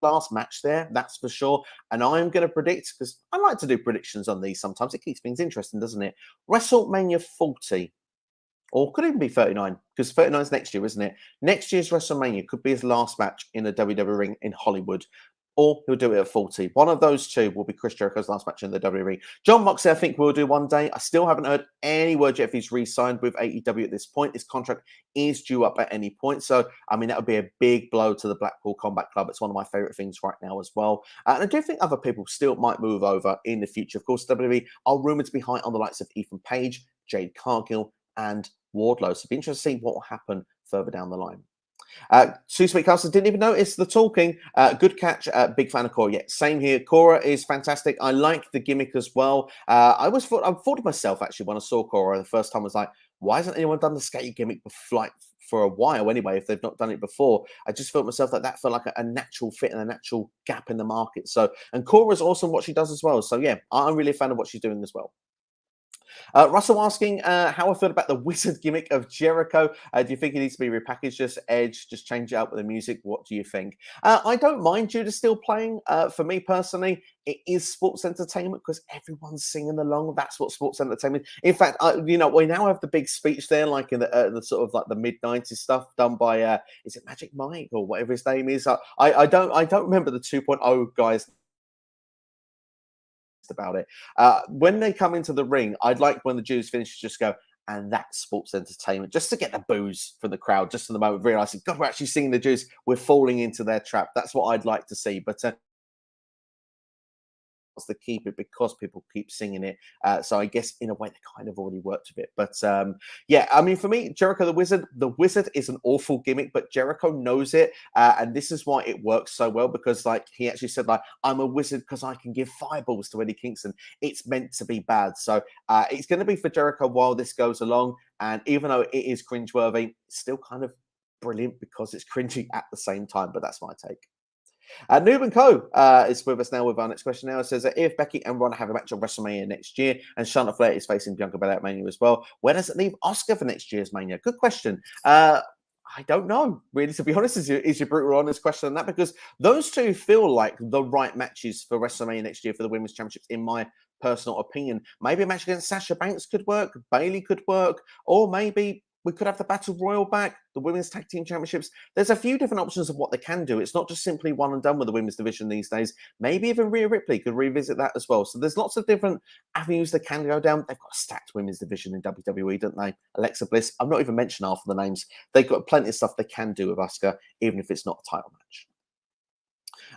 A: Last match there, that's for sure. And I'm going to predict, because I like to do predictions on these sometimes. It keeps things interesting, doesn't it? WrestleMania 40 or could even be 39, because 39 is next year, isn't it? Next year's WrestleMania could be his last match in the WWE ring in Hollywood, or he'll do it at 40. One of those two will be Chris Jericho's last match in the WWE. John Moxley, I think, will do one day. I still haven't heard any word yet if he's re-signed with AEW at this point. His contract is due up at any point. So, I mean, that would be a big blow to the Blackpool Combat Club. It's one of my favorite things right now as well. And I do think other people still might move over in the future. Of course, WWE are rumored to be high on the likes of Ethan Page, Jade Cargill, and Wardlow. So it'd be interesting to see what will happen further down the line. Sue Sweetcastle didn't even notice the talking. Good catch. Big fan of Cora. Yeah, same here. Cora is fantastic. I like the gimmick as well. I thought to myself actually when I saw Cora the first time, I was like, why hasn't anyone done the skate gimmick for a while anyway? If they've not done it before, I just felt myself that felt like a natural fit and a natural gap in the market. So, and Cora's awesome what she does as well. So yeah, I'm really a fan of what she's doing as well. Russell asking how I feel about the wizard gimmick of Jericho. Do you think it needs to be repackaged, just edge, just change it up with the music? What do you think? I don't mind Judas still playing. For me personally, it is sports entertainment because everyone's singing along. That's what sports entertainment. In fact, we now have the big speech there, like in the sort of like the mid-90s stuff done by is it Magic Mike or whatever his name is? I don't remember the 2.0 guys about it. When they come into the ring, I'd like when the Jews finish just go, and that's sports entertainment, just to get the boos from the crowd, just in the moment, realizing, God, we're actually seeing the Jews, we're falling into their trap. That's what I'd like to see. But to keep it because people keep singing it. So I guess in a way they kind of already worked a bit. But yeah, I mean, for me, Jericho the Wizard is an awful gimmick, but Jericho knows it. And this is why it works so well, because like he actually said, like, I'm a wizard because I can give fireballs to Eddie Kingston. It's meant to be bad. So it's going to be for Jericho while this goes along. And even though it is cringeworthy, it's still kind of brilliant because it's cringy at the same time. But that's my take. Noob and Co. Is with us now with our next question now. It says that if Becky and Ron have a match at WrestleMania next year and Charlotte Flair is facing Bianca Belair at Mania as well, where does it leave Oscar for next year's Mania? Good question. I don't know, really, to be honest, is your brutal honest question on that, because those two feel like the right matches for WrestleMania next year for the Women's Championships, in my personal opinion. Maybe a match against Sasha Banks could work, Bayley could work, or maybe we could have the Battle Royal back, the Women's Tag Team Championships. There's a few different options of what they can do. It's not just simply one and done with the women's division these days. Maybe even Rhea Ripley could revisit that as well. So there's lots of different avenues they can go down. They've got a stacked women's division in WWE, don't they? Alexa Bliss. I've not even mentioned half of the names. They've got plenty of stuff they can do with Asuka, even if it's not a title match.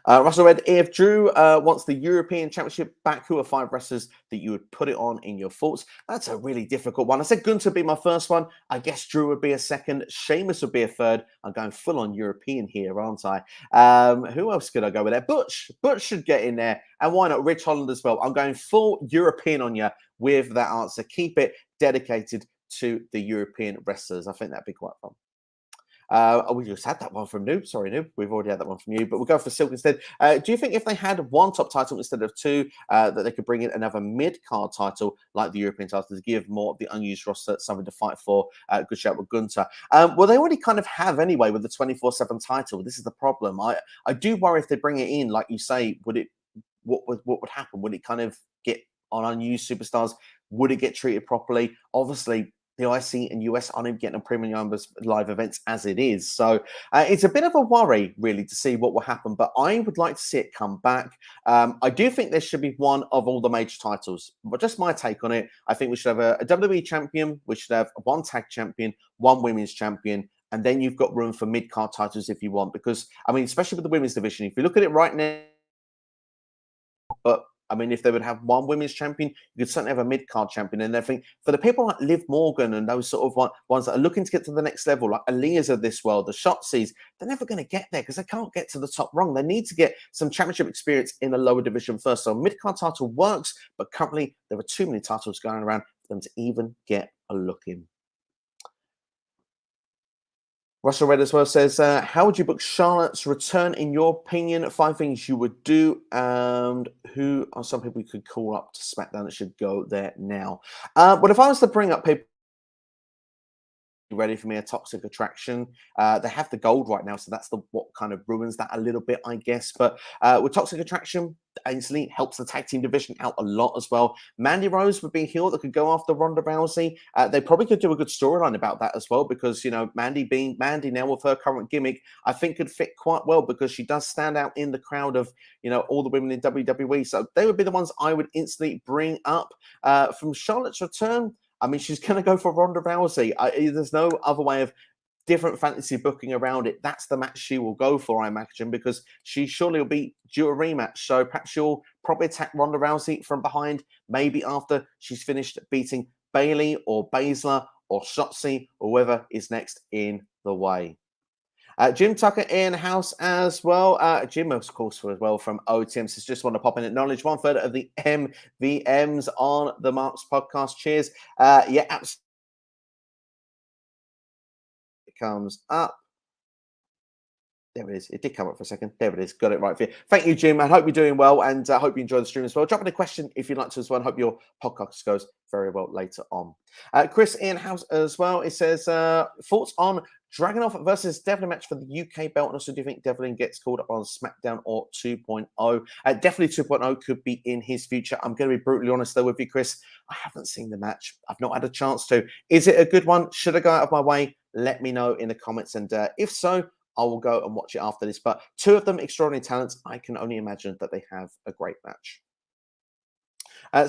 A: Russell Red, if Drew wants the European Championship back, who are 5 wrestlers that you would put it on in your thoughts? That's a really difficult one. I said Gunther would be my first one. I guess Drew would be a second. Sheamus would be a third. I'm going full on European here, aren't I? Who else could I go with there? Butch. Butch should get in there. And why not Rich Holland as well? I'm going full European on you with that answer. Keep it dedicated to the European wrestlers. I think that'd be quite fun. We just had that one from Noob. Sorry, Noob. We've already had that one from you, but we'll go for Silk instead. Do you think if they had one top title instead of 2, that they could bring in another mid-card title like the European title to give more of the unused roster something to fight for? Good shout with Gunther. Well, they already kind of have anyway with the 24/7 title. This is the problem. I do worry if they bring it in, like you say, what would happen? Would it kind of get on unused superstars? Would it get treated properly? Obviously, the IC and US aren't even getting on premium numbers live events as it is. So it's a bit of a worry, really, to see what will happen. But I would like to see it come back. I do think there should be one of all the major titles. But just my take on it, I think we should have a WWE champion. We should have one tag champion, one women's champion. And then you've got room for mid-card titles if you want. Because, I mean, especially with the women's division, if you look at it right now, but I mean, if they would have one women's champion, you could certainly have a mid-card champion. And I think for the people like Liv Morgan and those sort of ones that are looking to get to the next level, like Aaliyah's of this world, the Shotzi's, they're never going to get there because they can't get to the top rung. They need to get some championship experience in the lower division first. So a mid-card title works, but currently there are too many titles going around for them to even get a look in. Russell Red as well says, how would you book Charlotte's return in your opinion? 5 things you would do, and who are some people you could call up to SmackDown that should go there now? Well, if I was to bring up people ready for me a Toxic Attraction. They have the gold right now, so that's what kind of ruins that a little bit, I guess. But with Toxic Attraction, instantly helps the tag team division out a lot as well. Mandy Rose would be a heel that could go after Ronda Rousey. They probably could do a good storyline about that as well, because, you know, Mandy being Mandy now with her current gimmick, I think could fit quite well, because she does stand out in the crowd of, you know, all the women in WWE. So they would be the ones I would instantly bring up. From Charlotte's return, I mean, she's going to go for Ronda Rousey. There's no other way of different fantasy booking around it. That's the match she will go for, I imagine, because she surely will be due a rematch. So perhaps she'll probably attack Ronda Rousey from behind, maybe after she's finished beating Bayley or Baszler or Shotzi or whoever is next in the way. Jim Tucker in house as well. Jim, of course, as well from OTM says, just want to pop in, acknowledge 1/3 of the MVMs on the Marks podcast. Cheers. Yeah, absolutely. It comes up. There it is. It did come up for a second. There it is. Got it right for you. Thank you, Jim. I hope you're doing well, and I hope you enjoy the stream as well. Drop in a question if you'd like to as well. I hope your podcast goes very well later on. Chris in house as well. It says, thoughts on Dragunov versus Devlin match for the UK belt. And also, do you think Devlin gets called up on SmackDown or 2.0? Definitely 2.0 could be in his future. I'm going to be brutally honest though with you, Chris. I haven't seen the match. I've not had a chance to. Is it a good one? Should I go out of my way? Let me know in the comments. And if so, I will go and watch it after this. But two of them, extraordinary talents. I can only imagine that they have a great match.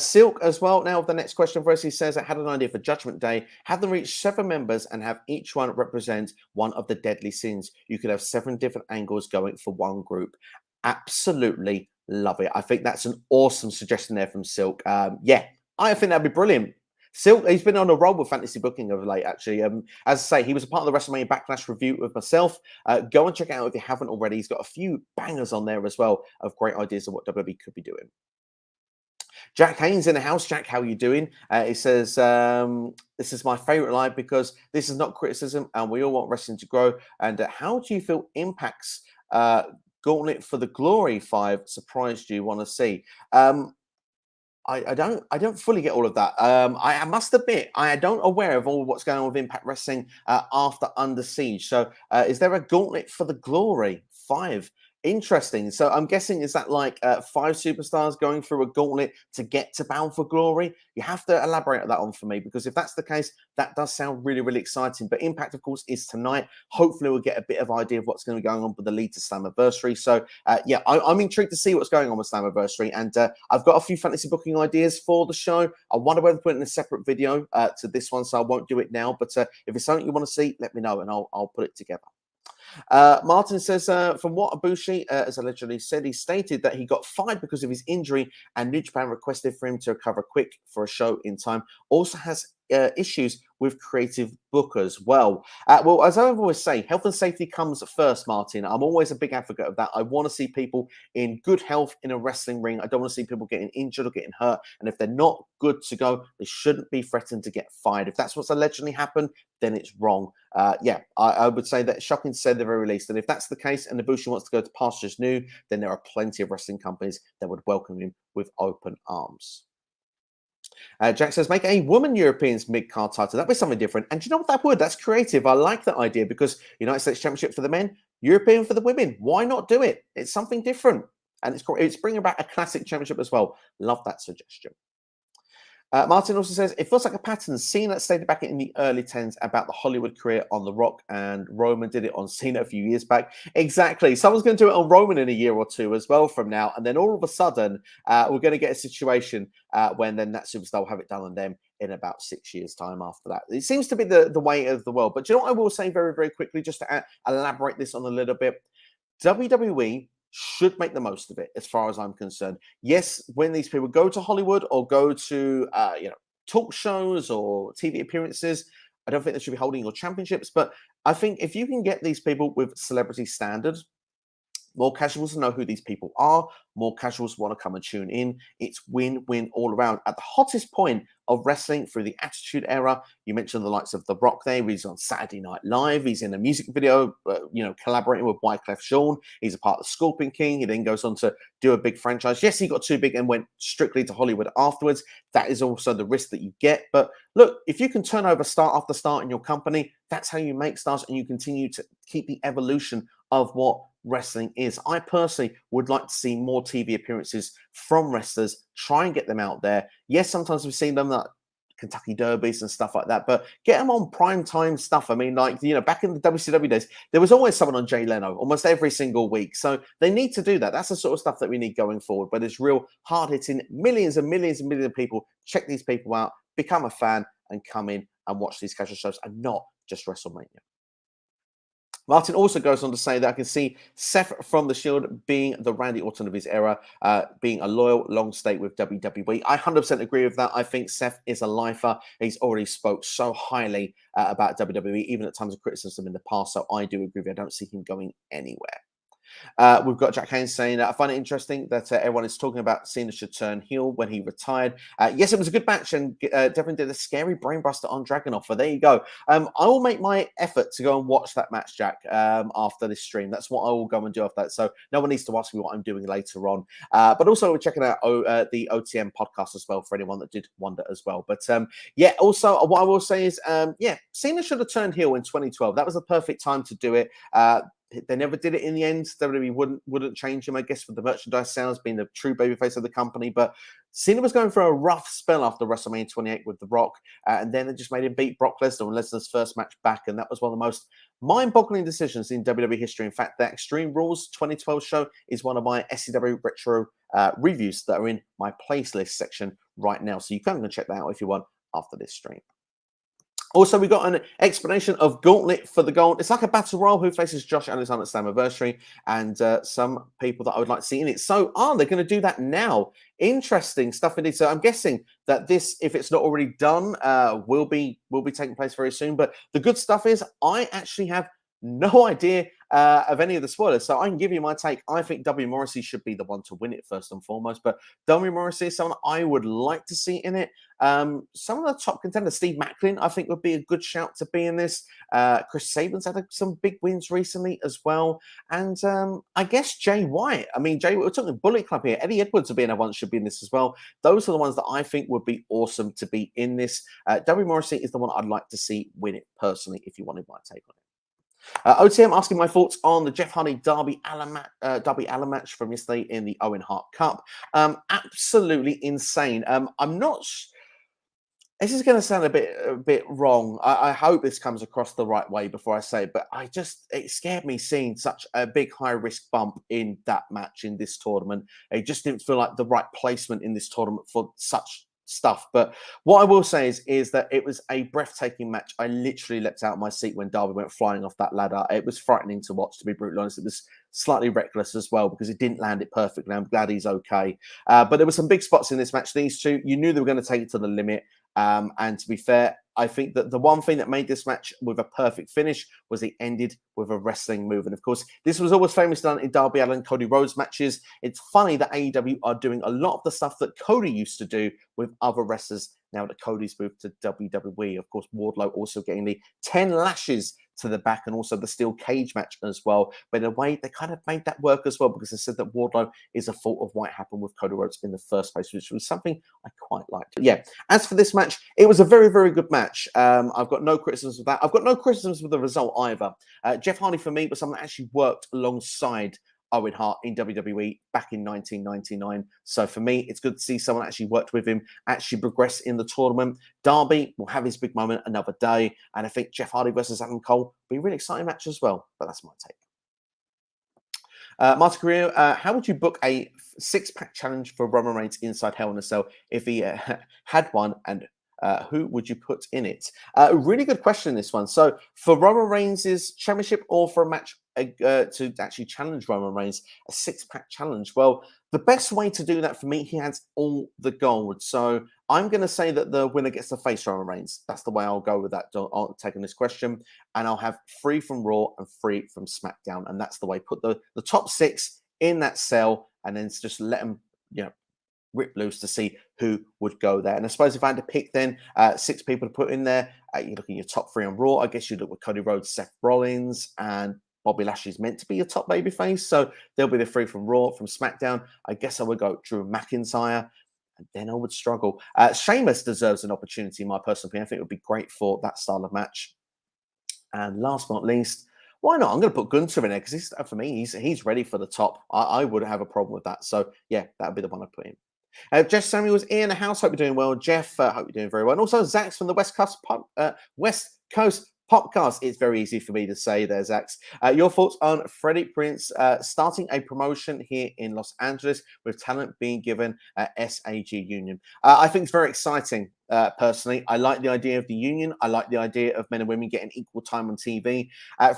A: Silk as well. Now, the next question for us, he says, I had an idea for Judgment Day. Have them reach 7 members and have each one represent one of the deadly sins. You could have 7 different angles going for one group. Absolutely love it. I think that's an awesome suggestion there from Silk. Yeah, I think that'd be brilliant. Silk, he's been on a roll with fantasy booking of late, actually. As I say, he was a part of the WrestleMania Backlash review with myself. Go and check it out if you haven't already. He's got a few bangers on there as well of great ideas of what WWE could be doing. Jack Haynes in the house. Jack, how are you doing? He says, this is my favorite live because this is not criticism and we all want wrestling to grow. And how do you feel Impact's Gauntlet for the Glory 5 surprised you want to see? I don't fully get all of that. I must admit, I don't aware of all what's going on with Impact Wrestling after Under Siege. So is there a Gauntlet for the Glory 5? Interesting. So I'm guessing, is that like 5 superstars going through a gauntlet to get to Bound for Glory? You have to elaborate that on for me, because if that's the case, that does sound really, really exciting. But Impact, of course, is tonight. Hopefully we'll get a bit of idea of what's going to be going on with the lead to Slammiversary. So yeah, I'm intrigued to see what's going on with Slammiversary. And I've got a few fantasy booking ideas for the show. I wonder whether to put it in a separate video to this one, so I won't do it now. But if it's something you want to see, let me know and I'll put it together. Martin says, from what Ibushi has allegedly said, he stated that he got fired because of his injury and New Japan requested for him to recover quick for a show in time. Also has issues with creative bookers. Well, as I always say, health and safety comes first, Martin. I'm always a big advocate of that. I want to see people in good health in a wrestling ring. I don't want to see people getting injured or getting hurt. And if they're not good to go, they shouldn't be threatened to get fired. If that's what's allegedly happened, then it's wrong. Yeah, I would say that shocking to say the very least. And if that's the case and Ibushi wants to go to pastures new, then there are plenty of wrestling companies that would welcome him with open arms. Jack says, make a woman Europeans mid-card title. That'd be something different. And do you know what that would? That's creative. I like that idea, because United States Championship for the men, European for the women. Why not do it? It's something different. And it's bringing back a classic championship as well. Love that suggestion. Martin also says, it feels like a pattern. Cena stated back in the early 10s about the Hollywood career on The Rock, and Roman did it on Cena a few years back. Exactly. Someone's going to do it on Roman in a year or two as well from now. And then all of a sudden, we're going to get a situation when then that superstar will have it done on them in about 6 years' time after that. It seems to be the way of the world. But do you know what I will say very, very quickly, just to elaborate this on a little bit? WWE should make the most of it, as far as I'm concerned. Yes, when these people go to Hollywood or go to talk shows or TV appearances, I don't think they should be holding your championships. But I think if you can get these people with celebrity standards, more casuals know who these people are. More casuals want to come and tune in. It's win-win all around. At the hottest point of wrestling through the Attitude Era. You mentioned the likes of The Rock there. He's on Saturday Night Live. He's in a music video, collaborating with Wyclef Jean. He's a part of the Scorpion King. He then goes on to do a big franchise. Yes, he got too big and went strictly to Hollywood afterwards. That is also the risk that you get. But look, if you can turn over star after star in your company, that's how you make stars, and you continue to keep the evolution of what wrestling is. I personally would like to see more TV appearances from wrestlers, try and get them out there. Yes, sometimes we've seen them like Kentucky Derbies and stuff like that, but get them on prime time stuff. I mean, like, back in the WCW days, there was always someone on Jay Leno almost every single week. So they need to do that. That's the sort of stuff that we need going forward, but it's real hard hitting. Millions and millions and millions of people check these people out, become a fan, and come in and watch these casual shows and not just WrestleMania. Martin also goes on to say that I can see Seth from The Shield being the Randy Orton of his era, being a loyal, long stay with WWE. I 100% agree with that. I think Seth is a lifer. He's already spoke so highly about WWE, even at times of criticism in the past. So I do agree with you. I don't see him going anywhere. We've got Jack Haynes saying, I find it interesting that everyone is talking about Cena should turn heel when he retired. Yes, it was a good match, and definitely did a scary brainbuster on Dragunov. But there you go. I will make my effort to go and watch that match, Jack, after this stream. That's what I will go and do after that. So no one needs to ask me what I'm doing later on. But also we're checking out the OTM podcast as well for anyone that did wonder as well. But yeah, also what I will say is, Cena should have turned heel in 2012. That was the perfect time to do it. They never did it in the end. WWE wouldn't change him, I guess, with the merchandise sales being the true babyface of the company. But Cena was going through a rough spell after WrestleMania 28 with The Rock, and then they just made him beat Brock Lesnar in Lesnar's first match back, and that was one of the most mind-boggling decisions in WWE history. In fact, that Extreme Rules 2012 show is one of my SCW retro reviews that are in my playlist section right now, so you can go check that out if you want after this stream. Also, we got an explanation of Gauntlet for the Gold. It's like a battle royal. Who faces Josh Alexander at Slammiversary, and some people that I would like to see in it. So, they're going to do that now? Interesting stuff indeed. So, I'm guessing that this, if it's not already done, will be taking place very soon. But the good stuff is, I actually have no idea of any of the spoilers, so I can give you my take. I think W. Morrissey should be the one to win it first and foremost, but W. Morrissey is someone I would like to see in it. Some of the top contenders, Steve Macklin, I think would be a good shout to be in this. Chris Sabin's had some big wins recently as well, and I guess Jay White. I mean, we're talking Bullet Club here. Eddie Edwards would be in one, should be in this as well. Those are the ones that I think would be awesome to be in this. W. Morrissey is the one I'd like to see win it personally, if you wanted my take on it. OTM asking my thoughts on the Jeff Hardy Darby Allin match from yesterday in the Owen Hart Cup. Absolutely insane. I'm not. This is going to sound a bit wrong. I hope this comes across the right way before I say it, but it scared me seeing such a big high risk bump in that match in this tournament. It just didn't feel like the right placement in this tournament for such stuff. But what I will say is that it was a breathtaking match. I literally leapt out of my seat when Darby went flying off that ladder. It was frightening to watch, to be brutally honest. It was slightly reckless as well because it didn't land it perfectly. I'm glad he's okay. But there were some big spots in this match. These two, you knew they were going to take it to the limit. And to be fair, I think that the one thing that made this match with a perfect finish was it ended with a wrestling move. And of course, this was always famously done in Darby Allin, Cody Rhodes matches. It's funny that AEW are doing a lot of the stuff that Cody used to do with other wrestlers now that Cody's moved to WWE. Of course, Wardlow also getting the 10 lashes to the back and also the steel cage match as well. But in a way, they kind of made that work as well because they said that Wardlow is a fault of what happened with Cody Rhodes in the first place, which was something I quite liked. But yeah, as for this match, it was a very, very good match. I've got no criticisms with that. I've got no criticisms with the result either. Jeff Hardy, for me, was someone that actually worked alongside Owen Hart in WWE back in 1999. So for me, it's good to see someone actually worked with him, actually progress in the tournament. Darby will have his big moment another day. And I think Jeff Hardy versus Adam Cole will be a really exciting match as well. But that's my take. Martin Carrillo, how would you book a six-pack challenge for Roman Reigns inside Hell in a Cell if he had one, and who would you put in it? Really good question, this one. So for Roman Reigns' championship or for a match to actually challenge Roman Reigns, a six-pack challenge? Well, the best way to do that for me, he has all the gold. So I'm going to say that the winner gets to face Roman Reigns. That's the way I'll go with that, taking this question. And I'll have 3 from Raw and 3 from SmackDown. And that's the way. Put the top 6 in that cell and then just let them, rip loose to see who would go there. And I suppose if I had to pick then 6 people to put in there, you look at your top 3 on Raw. I guess you look with Cody Rhodes, Seth Rollins, and Bobby Lashley's meant to be your top babyface. So they'll be the 3 from Raw. From SmackDown, I guess I would go Drew McIntyre. And then I would struggle. Sheamus deserves an opportunity, in my personal opinion. I think it would be great for that style of match. And last but not least, why not? I'm going to put Gunther in there because for me, he's ready for the top. I wouldn't have a problem with that. So yeah, that would be the one I put in. Jeff Samuels in the house. Hope you're doing well, Jeff. Hope you're doing very well. And also Zax from the West Coast Podcast. It's very easy for me to say there, Zax. Your thoughts on Freddie Prinze starting a promotion here in Los Angeles with talent being given SAG Union? I think it's very exciting. Personally, I like the idea of the union. I like the idea of men and women getting equal time on TV.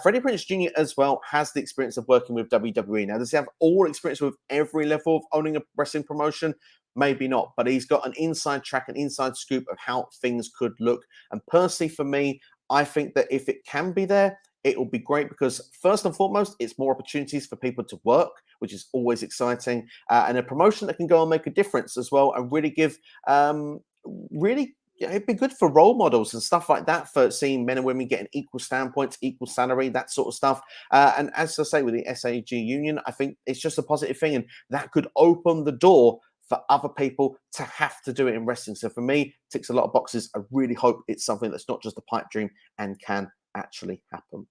A: Freddie Prinze Jr. as well has the experience of working with WWE. Now, does he have all experience with every level of owning a wrestling promotion? Maybe not, but he's got an inside track, an inside scoop of how things could look. And personally, for me, I think that if it can be there, it will be great because first and foremost, it's more opportunities for people to work, which is always exciting, and a promotion that can go and make a difference as well and really give, it'd be good for role models and stuff like that for seeing men and women getting equal standpoints, equal salary, that sort of stuff. And as I say, with the SAG Union, I think it's just a positive thing, and that could open the door for other people to have to do it in wrestling. So for me, ticks a lot of boxes. I really hope it's something that's not just a pipe dream and can actually happen.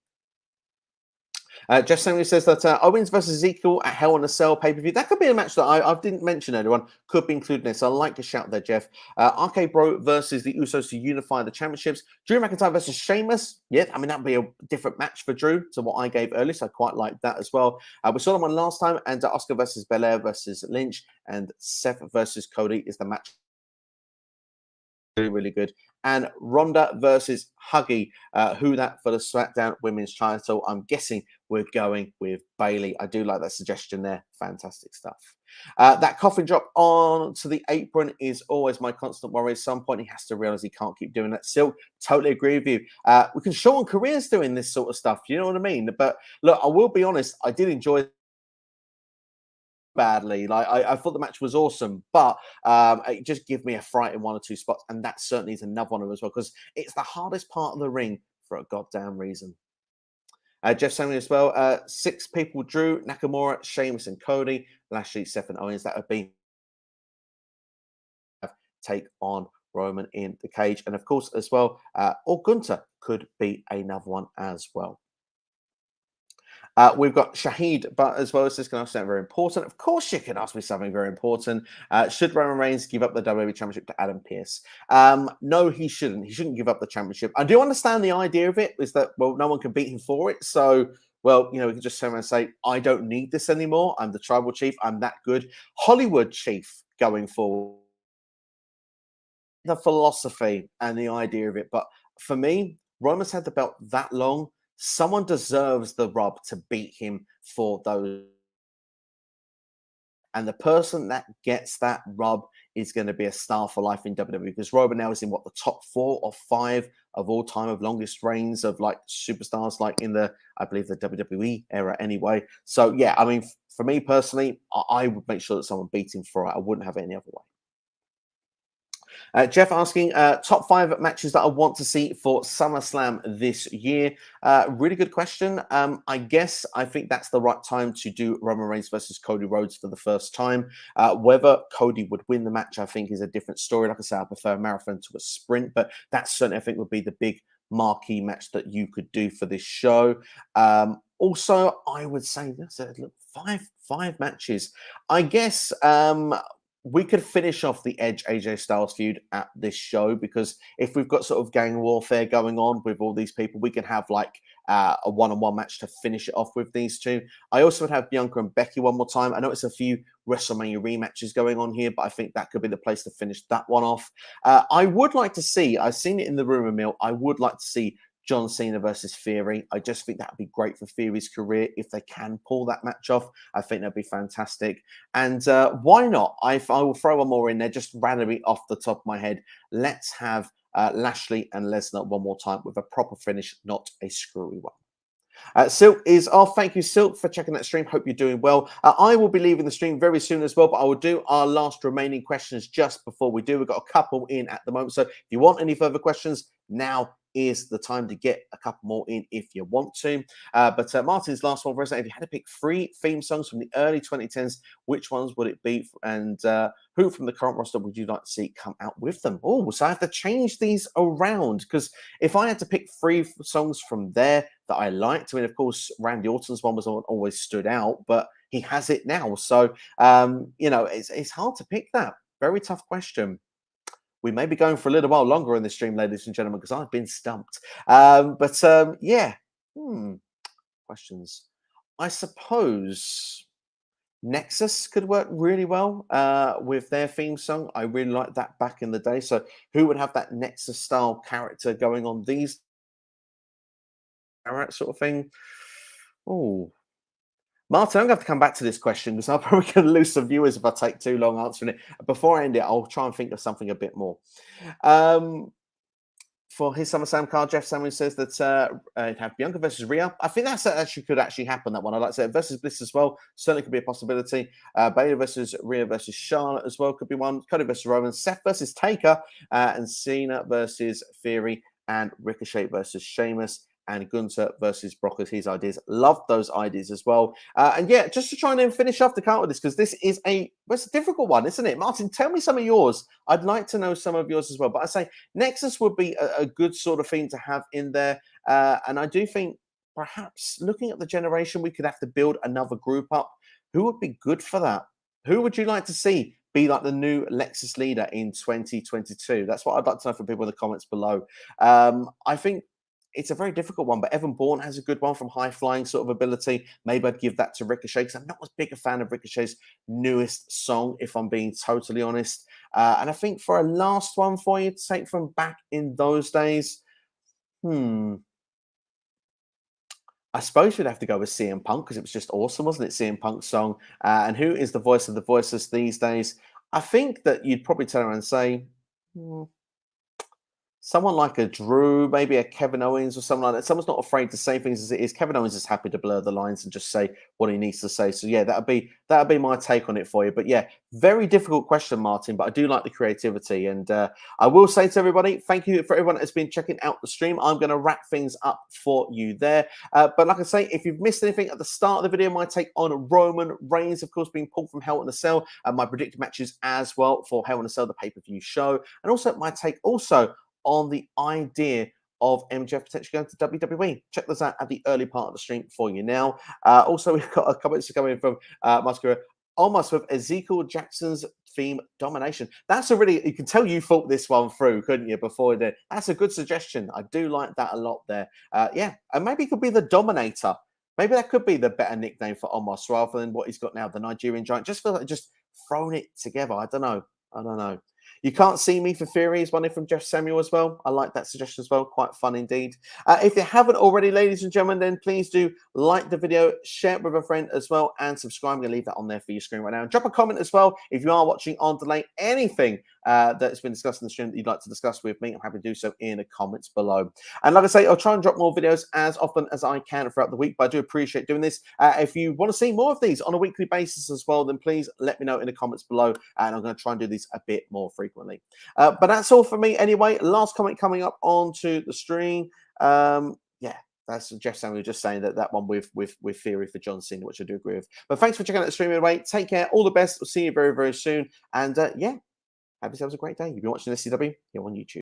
A: Jeff Samuel says that Owens versus Ezekiel at Hell in a Cell pay-per-view. That could be a match that I didn't mention earlier on. Could be included in this. So I like to shout there, Jeff. RK Bro versus the Usos to unify the championships. Drew McIntyre versus Sheamus. Yeah, I mean, that would be a different match for Drew to what I gave earlier. So I quite like that as well. We saw them on last time. And Oscar versus Belair versus Lynch. And Seth versus Cody is the match. Really good. And Ronda versus Huggy, who that for the SmackDown Women's title. I'm guessing we're going with Bayley. I do like that suggestion there. Fantastic stuff. That coffin drop on to the apron is always my constant worry. At some point, he has to realize he can't keep doing that. Still, totally agree with you. We can shorten careers doing this sort of stuff. You know what I mean? But look, I will be honest. I did enjoy badly. Like I thought the match was awesome, but it just gave me a fright in 1 or 2 spots, and that certainly is another one of them as well because it's the hardest part of the ring for a goddamn reason. Jeff Samuel as well. 6 people: Drew, Nakamura, Sheamus, and Cody. Lashley, Seth, and Owens. That would be take on Roman in the cage, and of course as well, or Gunther could be another one as well. We've got Shahid, but as well as this can ask something very important. Of course, you can ask me something very important. Should Roman Reigns give up the WWE Championship to Adam Pearce? No, he shouldn't. He shouldn't give up the championship. I do understand the idea of it is that, well, no one can beat him for it. So, well, you know, we can just turn around and say, I don't need this anymore. I'm the tribal chief. I'm that good. Hollywood chief going forward. The philosophy and the idea of it. But for me, Roman's had the belt that long. Someone deserves the rub to beat him for those. And the person that gets that rub is going to be a star for life in WWE because Roman now is in what, the top 4 or 5 of all time of longest reigns of like superstars, like in the, I believe, the WWE era anyway. So yeah, I mean, for me personally, I would make sure that someone beat him for it. I wouldn't have it any other way. Jeff asking top 5 matches that I want to see for SummerSlam this year. Really good question. I guess I think that's the right time to do Roman Reigns versus Cody Rhodes for the first time. Whether Cody would win the match, I think, is a different story. Like I said, I prefer a marathon to a sprint, but that certainly I think would be the big marquee match that you could do for this show. Also, I would say that's look, five matches. I guess we could finish off the Edge AJ Styles feud at this show because if we've got sort of gang warfare going on with all these people, we can have like a one-on-one match to finish it off with these two. I also would have Bianca and Becky one more time. I know it's a few WrestleMania rematches going on here, but I think that could be the place to finish that one off. I would like to see, I've seen it in the rumor mill, I would like to see John Cena versus Theory. I just think that would be great for Theory's career if they can pull that match off. I think that'd be fantastic. And why not? I will throw one more in there, just randomly off the top of my head. Let's have Lashley and Lesnar one more time with a proper finish, not a screwy one. Silk is off. Thank you, Silk, for checking that stream. Hope you're doing well. I will be leaving the stream very soon as well, but I will do our last remaining questions just before we do. We've got a couple in at the moment. So if you want any further questions, now is the time to get a couple more in if you want to. But Martin's last one for us: if you had to pick 3 theme songs from the early 2010s, which ones would it be? And who from the current roster would you like to see come out with them? Oh, so I have to change these around, because if I had to pick 3 songs from there that I liked, I mean, of course, Randy Orton's one was always stood out, but he has it now. So, you know, it's hard to pick that. Very tough question. We may be going for a little while longer in this stream, ladies and gentlemen, because I've been stumped. Yeah. Questions. I suppose Nexus could work really well with their theme song. I really liked that back in the day. So who would have that Nexus style character going on these sort of thing? Oh, Martin, I'm going to have to come back to this question because I'm probably going to lose some viewers if I take too long answering it. Before I end it, I'll try and think of something a bit more. For his SummerSlam card, Jeff Samuel says that have Bianca versus Rhea. I think that actually could happen, that one. I'd like to say versus Bliss as well. Certainly could be a possibility. Bayley versus Rhea versus Charlotte as well could be one. Cody versus Roman. Seth versus Taker. And Cena versus Theory. And Ricochet versus Sheamus. And Gunther versus Brock as his ideas. Love those ideas as well. And yeah, just to try and then finish off the count with this, because this is it's a difficult one, isn't it? Martin, tell me some of yours. I'd like to know some of yours as well. But I say Nexus would be a good sort of thing to have in there. And I do think perhaps looking at the generation, we could have to build another group up. Who would be good for that? Who would you like to see be like the new Lexus leader in 2022? That's what I'd like to know from people in the comments below. I think it's a very difficult one, but Evan Bourne has a good one from high flying sort of ability. Maybe I'd give that to Ricochet because I'm not as big a fan of Ricochet's newest song, if I'm being totally honest. And I think for a last one for you to take from back in those days, I suppose you'd have to go with CM Punk because it was just awesome, wasn't it? CM Punk's song. And who is the voice of the voiceless these days? I think that you'd probably turn around and say, someone like a Drew, maybe a Kevin Owens or someone like that. Someone's not afraid to say things as it is. Kevin Owens is happy to blur the lines and just say what he needs to say. So yeah, that'd be my take on it for you. But yeah, very difficult question, Martin. But I do like the creativity, and I will say to everybody, thank you for everyone that's been checking out the stream. I'm going to wrap things up for you there. But like I say, if you've missed anything at the start of the video, my take on Roman Reigns, of course, being pulled from Hell in a Cell, and my predicted matches as well for Hell in a Cell, the pay-per-view show, and also my take on the idea of MJF potentially going to WWE. Check this out at the early part of the stream for you now. Also, we've got a comment coming from Muscular, almost with Ezekiel Jackson's theme domination. That's a really, you can tell you thought this one through, couldn't you, before then? That's a good suggestion. I do like that a lot there. Yeah, and maybe it could be the Dominator. Maybe that could be the better nickname for Omos rather than what he's got now, the Nigerian Giant. Just feel like just thrown it together. I don't know. You Can't See Me for Theory is one from Jeff Samuel as well. I like that suggestion as well. Quite fun indeed. If you haven't already, ladies and gentlemen, then please do like the video, share it with a friend as well, and subscribe. I'm going to leave that on there for your screen right now. And drop a comment as well if you are watching on delay. Anything that's been discussed in the stream that you'd like to discuss with me, I'm happy to do so in the comments below. And like I say, I'll try and drop more videos as often as I can throughout the week, but I do appreciate doing this. If you want to see more of these on a weekly basis as well, then please let me know in the comments below, and I'm going to try and do these a bit more frequently. But that's all for me anyway. Last comment coming up onto the stream. Yeah, that's Jeff Samuel just saying that one with Theory for John Cena, which I do agree with. But thanks for checking out the stream anyway. Take care. All the best. We'll see you very, very soon. And yeah, have yourselves a great day. If you're watching SCW, you're on YouTube.